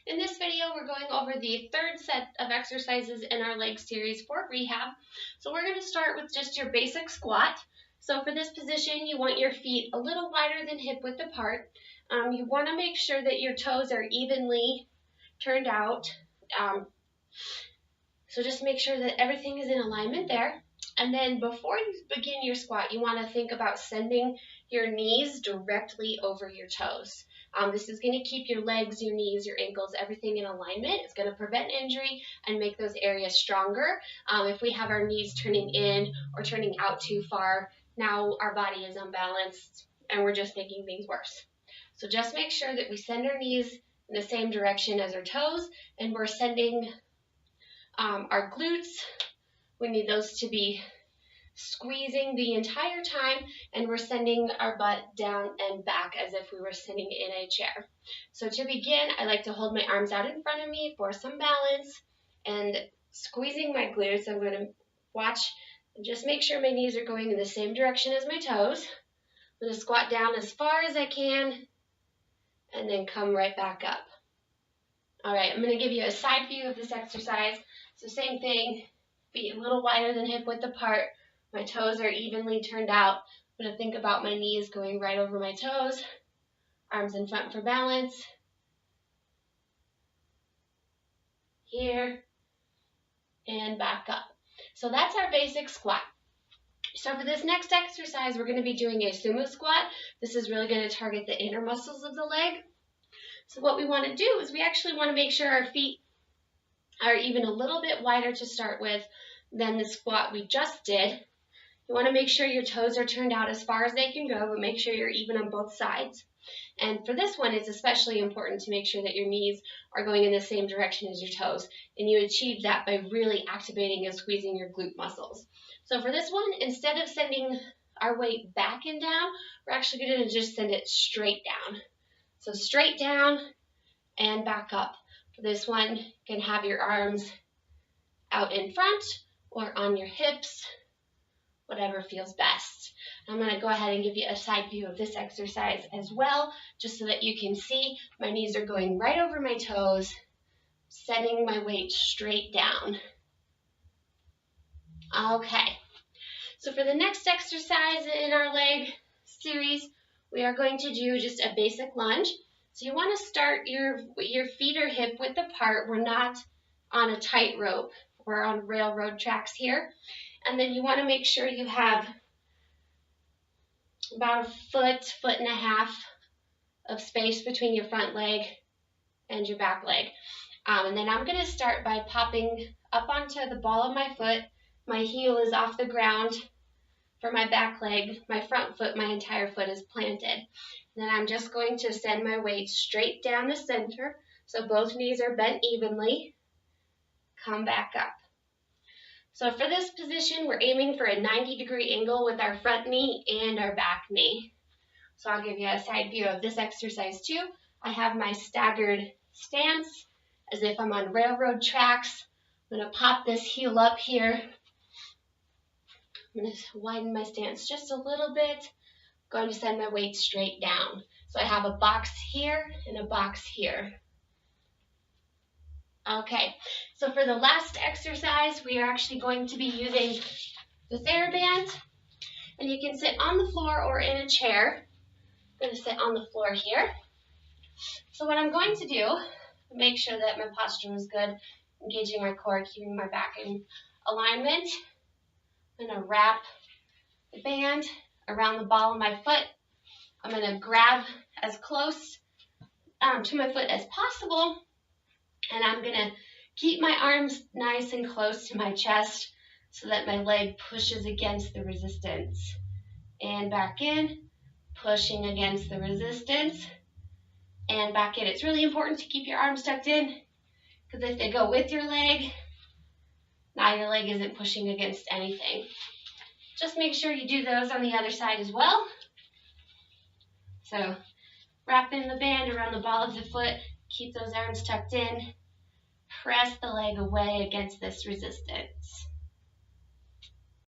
In this video, we're going over the third set of exercises in our leg series for rehab. So we're going to start with just your basic squat. So for this position, you want your feet a little wider than hip width apart. You want to make sure that your toes are evenly turned out. So just make sure that everything is in alignment there. And then before you begin your squat, you want to think about sending your knees directly over your toes. This is going to keep your legs, your knees, your ankles, everything in alignment. It's going to prevent injury and make those areas stronger. If we have our knees turning in or turning out too far, now our body is unbalanced and we're just making things worse. So just make sure that we send our knees in the same direction as our toes, and we're sending our glutes. We need those to be squeezing the entire time, and we're sending our butt down and back as if we were sitting in a chair. So to begin, I like to hold my arms out in front of me for some balance and squeezing my glutes. I'm going to watch and just make sure my knees are going in the same direction as my toes. I'm going to squat down as far as I can and then come right back up. All right, I'm going to give you a side view of this exercise. So same thing, feet a little wider than hip width apart. My toes are evenly turned out. I'm going to think about my knees going right over my toes, arms in front for balance. Here and back up. So that's our basic squat. So for this next exercise, we're going to be doing a sumo squat. This is really going to target the inner muscles of the leg. So what we want to do is we actually want to make sure our feet are even a little bit wider to start with than the squat we just did. You want to make sure your toes are turned out as far as they can go, but make sure you're even on both sides. And for this one, it's especially important to make sure that your knees are going in the same direction as your toes, and you achieve that by really activating and squeezing your glute muscles. So for this one, instead of sending our weight back and down, we're actually going to just send it straight down. So straight down and back up. For this one, you can have your arms out in front or on your hips, whatever feels best. I'm going to go ahead and give you a side view of this exercise as well, just so that you can see my knees are going right over my toes, sending my weight straight down. Okay, so for the next exercise in our leg series, we are going to do just a basic lunge. So you want to start your feet are hip width apart. We're not on a tightrope. We're on railroad tracks here. And then you want to make sure you have about a foot and a half of space between your front leg and your back leg. And then I'm going to start by popping up onto the ball of my foot. My heel is off the ground for my back leg. My front foot, my entire foot is planted. And then I'm just going to send my weight straight down the center, so both knees are bent evenly. Come back up. So for this position, we're aiming for a 90-degree angle with our front knee and our back knee. So I'll give you a side view of this exercise too. I have my staggered stance as if I'm on railroad tracks. I'm going to pop this heel up here. I'm going to widen my stance just a little bit. I'm going to send my weight straight down. So I have a box here and a box here. Okay, so for the last exercise, we are actually going to be using the TheraBand, and you can sit on the floor or in a chair. I'm going to sit on the floor here. So what I'm going to do, make sure that my posture is good, engaging my core, keeping my back in alignment. I'm going to wrap the band around the ball of my foot. I'm going to grab as close to my foot as possible. And I'm going to keep my arms nice and close to my chest so that my leg pushes against the resistance. And back in, pushing against the resistance. And back in. It's really important to keep your arms tucked in, because if they go with your leg, now your leg isn't pushing against anything. Just make sure you do those on the other side as well. So wrapping the band around the ball of the foot. Keep those arms tucked in. Press the leg away against this resistance.